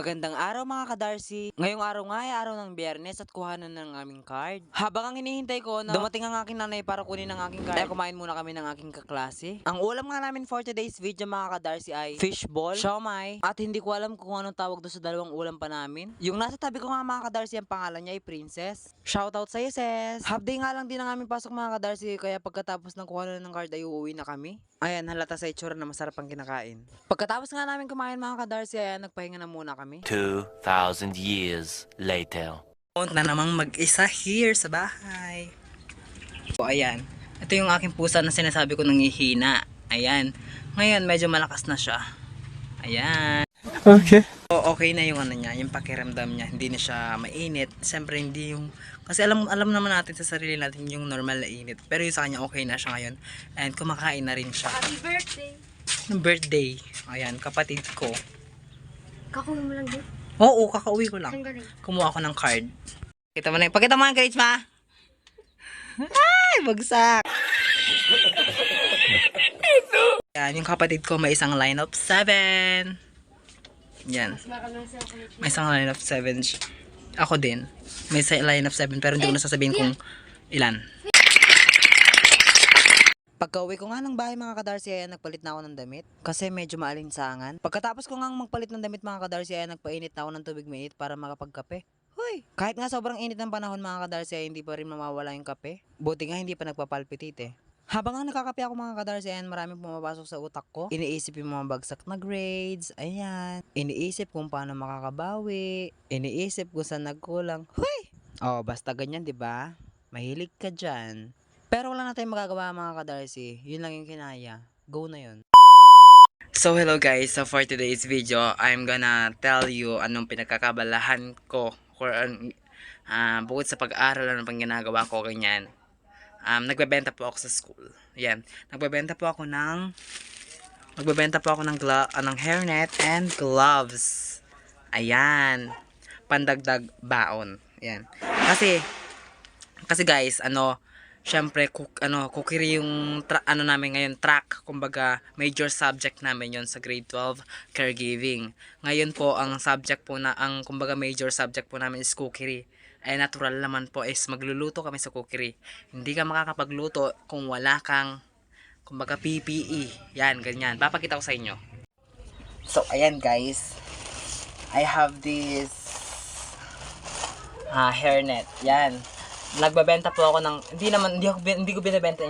Magandang araw mga ka-Darcy. Ngayong araw nga ay araw ng Biyernes at kuhanan ng aming card. Habang ang hinihintay ko na dumating ang aking nanay para kunin ang aking card, ay kumain muna kami ng aking kaklase. Ang ulam nga namin for today's video mga ka-Darcy ay fishball, siomai, at hindi ko alam kung anong tawag doon sa dalawang ulam pa namin. Yung nasa tabi ko nga mga ka-Darcy, ang pangalan niya ay Princess. Shoutout sa'yo, sis! Half day nga lang din ang aming pasok mga ka-Darcy, kaya pagkatapos ng kuhanan ng card ay uuwi na kami. Ayan, halata sa itsura na masarap ang kinakain. Pagkatapos nga namin kumain mga ka-Darcy, ayan, nagpahinga na muna kami. 2,000 years later. Na namang mag-isa here sa bahay. So, ayan. Ito yung aking pusa na sinasabi ko nangihina. Ayan. Ngayon, medyo malakas na siya. Ayan. Okay. So, okay na yung ano niya, yung pakiramdam niya. Hindi na siya mainit. Siyempre, hindi yung... Kasi alam naman natin sa sarili natin yung normal na init. Pero yung sa kanya, okay na siya ngayon. And kumakain na rin siya. Happy birthday! Yung birthday. Ayan, kapatid ko. Kakuha mo lang din. Oo, kakauwi ko lang. Ang galing. Kumuha ako ng card. Pakita mo ang grades, ma. Ay, bagsak. Yan, yung kapatid ko may isang line of 7. Yan. May isang line of 7. Ako din. May line of 7 pero hindi ko nasasabihin kung ilan. Pagka-uwi ko nga ng bahay mga ka-Darcy, ayan, nagpalit na ako ng damit. Kasi medyo maalinsangan. Pagkatapos ko nga magpalit ng damit mga ka-Darcy, ayan, nagpainit na ako ng tubig mainit para makapagkape. Hoy! Kahit nga sobrang init ng panahon mga ka-Darcy, ay hindi pa rin mawawala yung kape. Buti nga hindi pa nagpapalpitate. Habang nga nakakape ako mga ka-Darcy, ayan, maraming pumapasok sa utak ko. Iniisip yung mga bagsak na grades, ayan. Iniisip kung paano makakabawi. Iniisip kung saan nagkulang. Hoy! Oh, basta ganyan, 'di ba? Mahilig ka diyan. Pero wala na tayong magagawa mga ka-Darcy. Yun lang yung kinaya. Go na yun. So hello guys. So for today's video, I'm gonna tell you anong pinagkakabalahan ko. Bukod sa pag-aaral, ano pang ginagawa ko, ganyan. Nagbebenta po ako sa school. Yan. Nagbebenta po ako ng hairnet and gloves. Ayan. Pandagdag baon. Yan. Kasi guys, syempre, kukiri yung namin ngayon, track, kumbaga, major subject namin yon sa grade 12, caregiving. Ngayon po, ang kumbaga, major subject po namin is kukiri. Ay, natural naman po is magluluto kami sa kukiri. Hindi ka makakapagluto kung wala kang, kumbaga, PPE. Yan, ganyan. Papakita ko sa inyo. So, ayan guys. I have this hairnet. Yan. Nagbebenta po ako ng hindi ko binebenta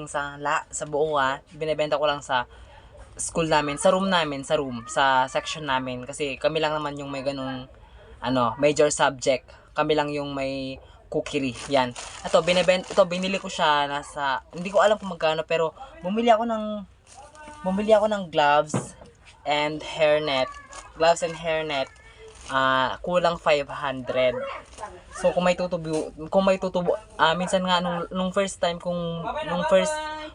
sa buo binebenta ko lang sa school namin, sa room, sa section namin kasi kami lang naman yung may ganung major subject. Kami lang yung may kukiri. Yan. Ito binili ko siya hindi ko alam kung magkano pero bumili ako ng gloves and hairnet. Kulang 500. So kung may tutubo, minsan nga nung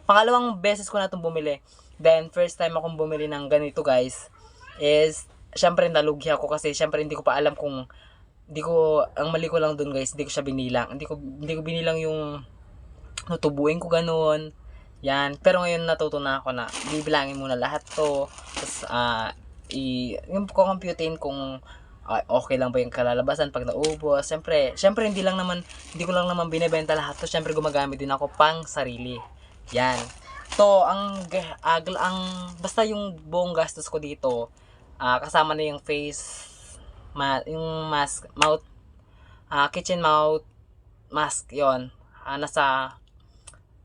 pangalawang beses ko na itong bumili. Then first time akong bumili ng ganito guys is syempre nalugi ako kasi syempre hindi ko pa alam ang mali ko lang dun guys, hindi ko siya binilang. Hindi ko binilang yung tutubuin ko ganoon. Yan, pero ngayon natuto na ako na bibilangin muna lahat to. Tapos yung computein kung okay lang ba yung kalalabasan pag naubos. Siyempre hindi ko lang naman binebenta lahat to. Siyempre gumagamit din ako pang sarili. Yan. To basta yung buong gastos ko dito, kasama na yung yung mask, kitchen mouth mask, yon.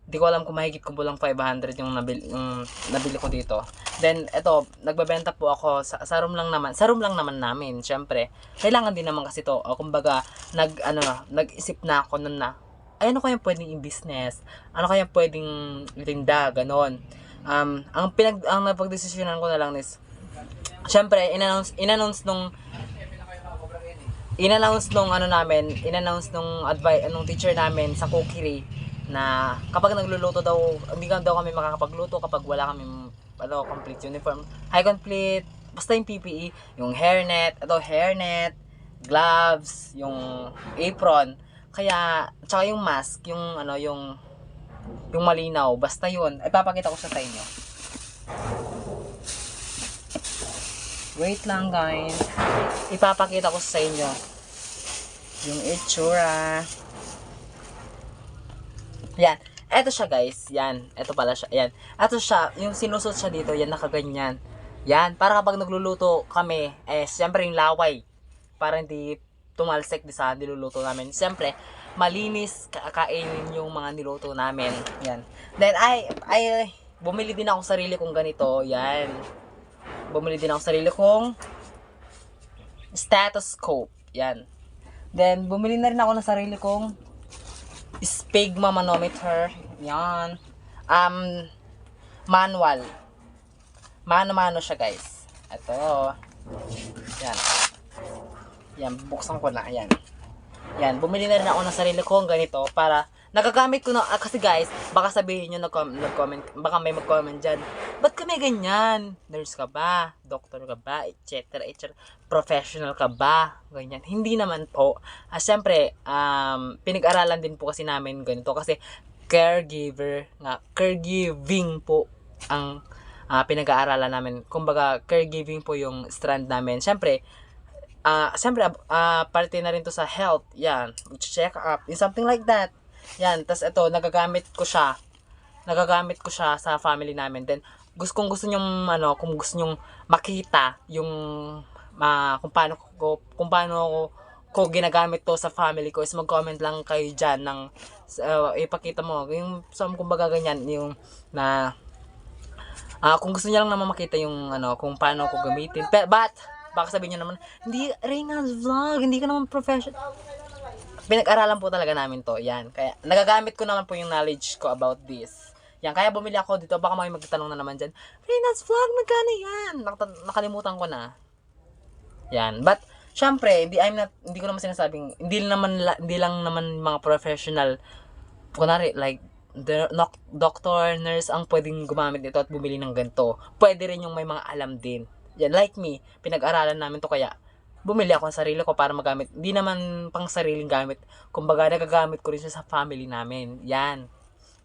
Hindi ko alam kung mahigit ko lang 500 yung nabili ko dito. Then, ito, nagbebenta po ako sa room lang naman. Sa room lang naman namin, syempre. Kailangan din naman kasi to. Kumbaga, nag-isip na ako nun na, ano kaya pwedeng i-business? Ano kaya pwedeng itinda? Ganon. Ang napagdesisyonan ko na lang is, syempre, inannounce nung teacher namin sa Kukiri, na kapag nagluluto daw, hindi daw kami makakapagluto kapag wala kami complete uniform, high complete, basta yung PPE, yung hairnet, gloves, yung apron, tsaka yung mask, yung malinaw, basta yun, ipapakita ko siya sa inyo. Wait lang guys. Ipapakita ko sa inyo yung itsura. Yan. Eto siya guys. Yan. Eto pala siya. Yan. Eto siya. Yung sinusot siya dito. Yan nakaganyan. Yan. Para kapag nagluluto kami, siyempre yung laway. Para hindi tumalsik di sa niluluto namin. Siyempre, malinis kakainin yung mga niluto namin. Yan. Then, bumili din ako sarili kong ganito. Yan. Bumili din ako sarili kong stethoscope. Yan. Then, bumili na rin ako ng sarili kong Spigma manometer. Yan. Manual. Mano-mano siya, guys. Ito. Yan. Yan, buksan ko na. Yan. Yan, bumili na rin ako ng sarili kong ganito para nagagamit ko na, kasi guys, baka sabihin nyo, nag-comment, baka may mag-comment dyan, ba't kami ganyan? Nurse ka ba? Doctor ka ba? Etc. Professional ka ba? Ganyan. Hindi naman po. Siyempre, pinag-aralan din po kasi namin ganito kasi caregiving po ang pinag-aaralan namin. Kumbaga, caregiving po yung strand namin. Siyempre, parte na rin to sa health. Yan. Check up. Something like that. Yan, tas ito, nagagamit ko siya sa family namin. Then, kung gusto nyong, kung gusto nyong makita yung, kung paano ko ginagamit to sa family ko, is mag-comment lang kayo dyan ng, ipakita mo, yung, kumbaga ganyan, yung, kung gusto niyo lang naman makita yung, kung paano ko gamitin. But, baka sabihin nyo naman, hindi, Reynald's Vlog, hindi ka naman professional. Pinag-aralan po talaga namin to. Yan. Kaya, nagagamit ko naman po yung knowledge ko about this. Yan. Kaya bumili ako dito. Baka may magtatanong na naman dyan, Reynald's Vlog, magkano yan? Nakalimutan ko na. Yan. But, syempre, hindi ko naman sinasabing, hindi lang naman mga professional, kunwari, like, doctor, nurse, ang pwedeng gumamit nito at bumili ng ganito. Pwede rin yung may mga alam din. Yan, like me, pinag-aralan namin to, kaya bumili ako ng sarili ko para magamit. Hindi naman pang sariling gamit. Kumbaga, nagagamit ko rin siya sa family namin. Yan.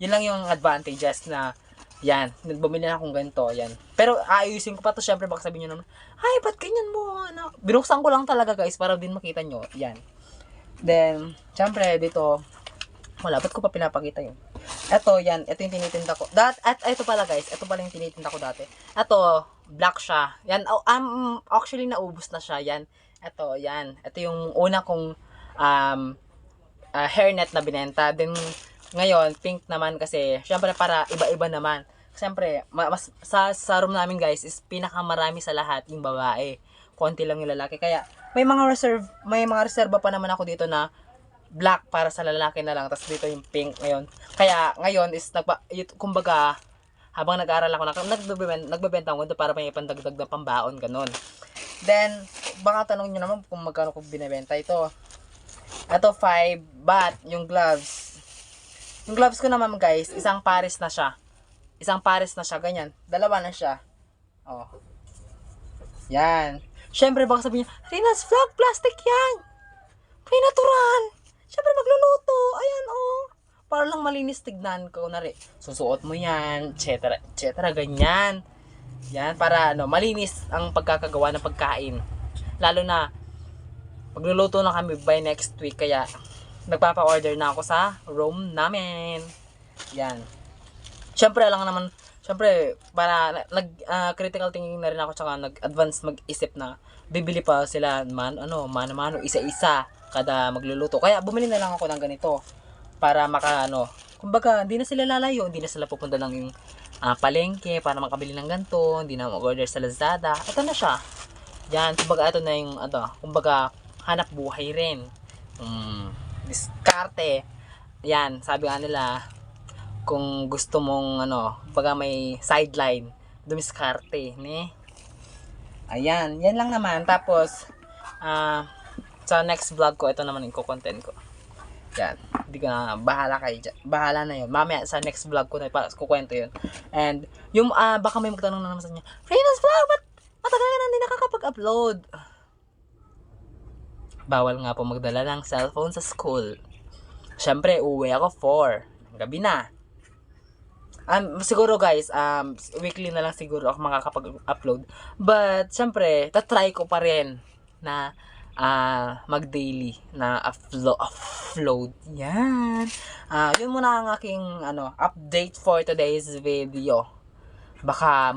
Yun lang yung advantages na, yan, bumili na akong ganito, yan. Pero, ayusin ko pa to, syempre, baka sabihin nyo naman, ay, ba't ganyan mo, Binuksan ko lang talaga, guys, para din makita nyo. Yan. Then, syempre, dito, wala, ba't ko pa pinapakita yun? Ito, yan, ito yung tinitinda ko. Ito pala, guys, ito pala yung tinitinda ko dati. Ito, black siya. Yan, actually, naubos na siya, yan. Ito, yan. Ito yung una kong hairnet na binenta. Then, ngayon, pink naman kasi, syempre, para iba-iba naman. Syempre, sa room namin, guys, is pinakamarami sa lahat yung babae. Konti lang yung lalaki. Kaya, may mga reserva pa naman ako dito na black para sa lalaki na lang. Tapos dito yung pink ngayon. Kaya, ngayon is, kumbaga, habang nag-aaral ako, nagbebenta ako ito para may ipandagdag na pambaon, ganun. Then, baka tanong nyo naman kung magkano ko binibenta ito. Ito, 5 baht, yung gloves. Yung gloves ko naman, guys, isang pares na siya. Ganyan. Dalawa na siya. Oh. Yan. Syempre, baka sabihin nyo, Reynald's Vlog, plastic yan. May natural. Syempre, magluluto. Ayan, oh. Para lang malinis tignan ko. Susuot mo yan, etc. Ganyan. Yan, para malinis ang pagkakagawa ng pagkain. Lalo na, magluluto na kami by next week. Kaya, nagpapa-order na ako sa room namin. Yan. Syempre, para critical thinking na rin ako, tsaka nag-advance mag-isip na bibili pa sila mano-mano, isa-isa kada magluluto. Kaya, bumili na lang ako ng ganito para kumbaga, hindi na sila lalayo, hindi na sila pupunta ng palengke para makabili ng ganito, hindi na mag-order sa Lazada. Ito na siya. Yan, kumbaga ito na yung kumbaga hanap buhay rin. Diskarte. Yan, sabi nga nila, kung gusto mong kumbaga may sideline, dumiskarte, ne? Ayan, yan lang naman. Tapos sa next vlog ko, ito naman yung content ko. Yan. Hindi ka na, bahala kayo dyan. Bahala na yun. Mamaya sa next vlog ko na kukwento yun. And, yung, baka may magtanong na naman sa inyo, Reynald's Vlog, ba't matagal ka na hindi nakakapag-upload? Bawal nga po magdala ng cellphone sa school. Siyempre, uwi ako 4. Gabi na. Siguro guys, weekly na lang siguro ako makakapag-upload. But, syempre, tatry ko pa rin na mag-daily na upload. Yan. Yun muna ang aking update for today's video. Baka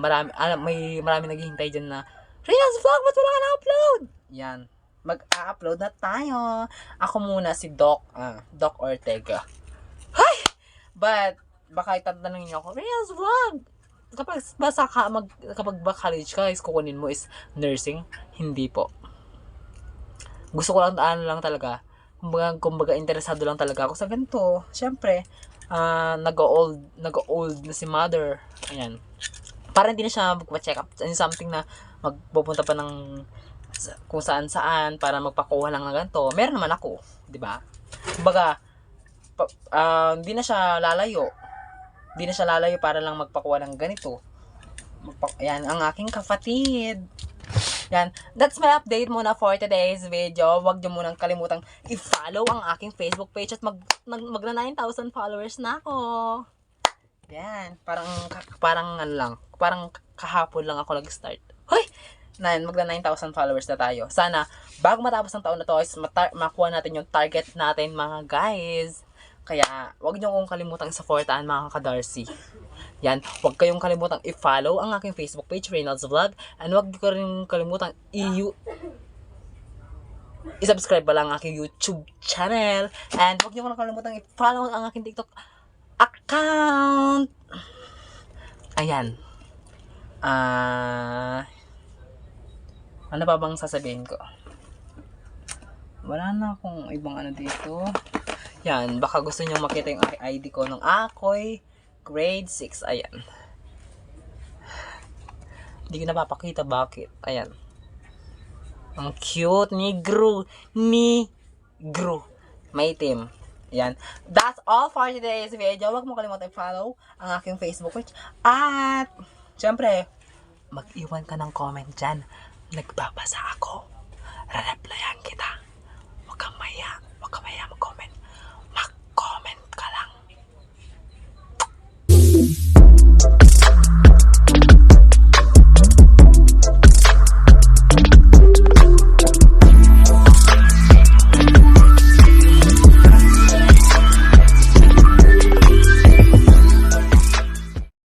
may marami naghihintay dyan na, Ria's Vlog, ba't wala ka na-upload? Yan. Mag-upload na tayo. Ako muna si Doc Ortega. Hay! But, baka itatanungin niyo ako, Ria's Vlog, kapag college ka, is kukunin mo is nursing? Hindi po. Gusto ko lang, talaga, kumbaga interesado lang talaga ako sa ganito. Siyempre, nag-old na si mother. Ayan. Para hindi na siya magpa-check up. Something na magpupunta pa ng kung saan-saan para magpakuha lang ng ganito. Meron naman ako. Diba? Kumbaga, hindi na siya lalayo. Hindi na siya lalayo para lang magpakuha ng ganito. Ayan, ang aking kapatid. Yan. That's my update muna for today's video. Huwag niyo munang kalimutang i-follow ang aking Facebook page at magna 9,000 followers na ako. Yan. Parang kahapon lang ako nag-start. Hoy! Magna 9,000 followers na tayo. Sana, bago matapos ng taon na to, is makuha natin yung target natin, mga guys. Kaya, huwag niyo kong kalimutang supportahan, mga ka-Darcy. Yan, huwag kayong kalimutang i-follow ang aking Facebook page, Reynolds Vlog. And huwag ko rin kalimutang i-subscribe lang ang aking YouTube channel. And huwag niyo kalimutang i-follow ang aking TikTok account. Ayan. Ano pa bang sasabihin ko? Wala na akong ibang dito. Yan, baka gusto niyo makita yung ID ko ng Akoy grade 6. Ayan. Hindi ko napapakita. Bakit? Ayan. Ang cute. Negro. Maitim. Ayan. That's all for today's video. Huwag mo kalimutan i-follow ang aking Facebook page. At, syempre, mag-iwan ka ng comment dyan. Nagbabasa ako. Re-replyan kita.